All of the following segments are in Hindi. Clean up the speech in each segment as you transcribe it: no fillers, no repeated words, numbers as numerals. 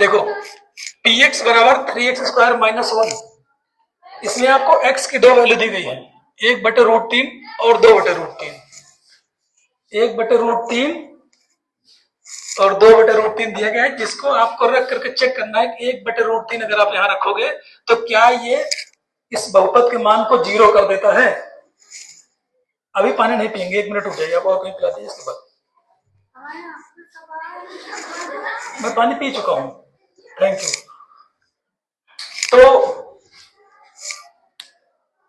देखो पी एक्स बराबर 3x² माइनस 1, इसमें आपको x की दो वैल्यू दी गई है, 1/√3 और 2/√3। 1/√3 और 2/√3 दिया गया है, जिसको आपको रख करके चेक करना है कि 1/√3 अगर आप यहां रखोगे तो क्या ये इस बहुपद के मान को 0 कर देता है। अभी पानी नहीं पियेंगे, 1 मिनट रुक जाइए, आप और कहीं पिला दीजिए इसके बाद। मैं पानी पी चुका हूं, थैंक यू। तो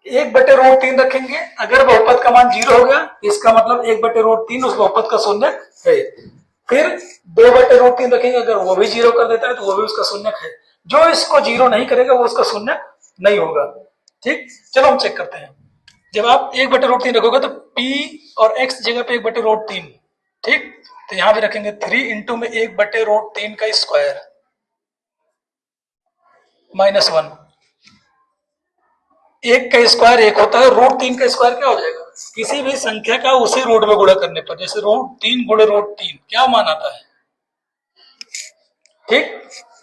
1/√3 रखेंगे, अगर बहुपद का मान 0 हो गया इसका मतलब 1/√3 उस बहुपद का शून्य है। फिर 2/√3 रखेंगे, अगर वो भी 0 कर देता है तो वो भी उसका शून्य है। जो इसको 0 नहीं करेगा वो उसका शून्य नहीं होगा। ठीक, चलो हम चेक करते हैं। जब आप 1/√3 रखोगे तो p और x जगह पे 1/√3, ठीक, तो यहां भी रखेंगे 3 इंटू में 1/√3 का स्क्वायर माइनस 1। 1 का स्क्वायर 1 होता है, √3 का स्क्वायर क्या हो जाएगा, किसी भी संख्या का उसी रूट में गुणा करने पर, जैसे √3 गुणे √3 क्या मान आता है, ठीक,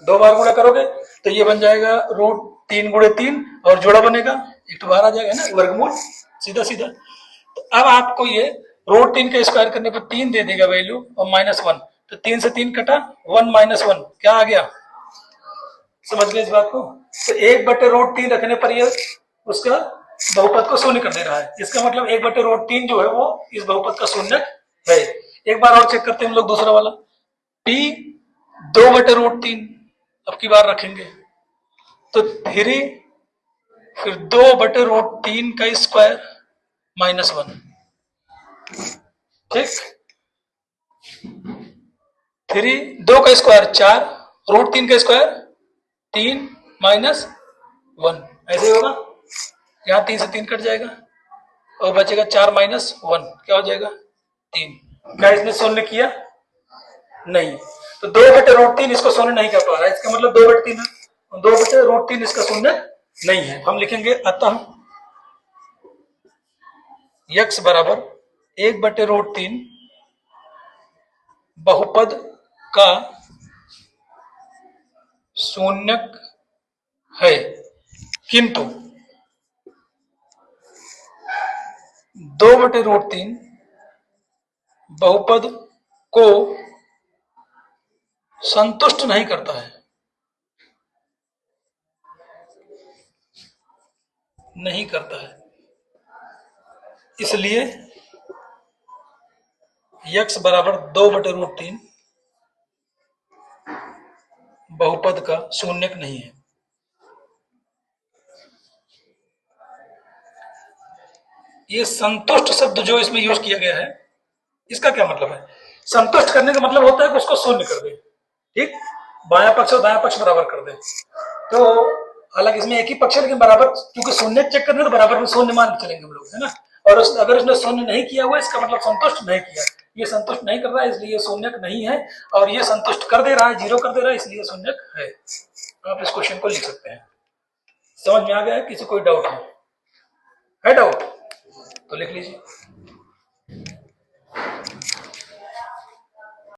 2 बार गुणा करोगे तो ये बन जाएगा √3 गुणे 3 और जोड़ा बनेगा, एक तो बाहर आ जाएगा ना, वर्गमूल सीधा सीधा। तो अब आपको ये √3 का स्क्वायर करने पर 3 दे देगा वैल्यू और माइनस 1, तो 3 से 3 कटा, 1 माइनस 1 क्या आ गया, समझ गए इस बात को। तो 1/√3 रखने पर ये उसका बहुपद को शून्य कर दे रहा है, इसका मतलब 1/√3 जो है वो इस बहुपद का शून्य है। एक बार और चेक करते हैं हम लोग दूसरा वाला, p 2/√3 अब की बार रखेंगे तो 3 फिर 2/√3 का स्क्वायर माइनस 1, ठीक, 3 2 का स्क्वायर 4, √3 का स्क्वायर 3 माइनस 1, ऐसे होगा। यहाँ 3 से 3 कट जाएगा और बचेगा 4 माइनस 1 क्या हो जाएगा 3। क्या इसने शून्य किया, नहीं, तो 2/√3 इसको शून्य नहीं कर पा रहा है, इसका मतलब 2/3 है, 2/√3 इसका शून्य नहीं है। हम लिखेंगे अतः x बराबर 1/√3 बहुपद का शून्यक है, किंतु 2/√3 बहुपद को संतुष्ट नहीं करता है, नहीं करता है, इसलिए x बराबर 2/√3 बहुपद का शून्यक नहीं है। ये संतुष्ट शब्द जो इसमें यूज किया गया है, इसका क्या मतलब है, संतुष्ट करने का मतलब होता है कि उसको शून्य कर दे, ठीक, बायां पक्ष और दायां पक्ष बराबर कर दे। तो हालांकि इसमें एक ही पक्ष है लेकिन बराबर, क्योंकि शून्य चेक करने तो बराबर में शून्य मान के चलेंगे हम लोग, है ना। और अगर उसने शून्य नहीं किया हुआ इसका मतलब संतुष्ट नहीं किया, ये संतुष्ट नहीं कर रहा है इसलिए शून्यक नहीं है, और ये संतुष्ट कर दे रहा है, 0 कर दे रहा है, इसलिए शून्यक है। आप इस क्वेश्चन को लिख सकते हैं। समझ में आ गया है, किसी कोई डाउट है डाउट तो लिख लीजिए।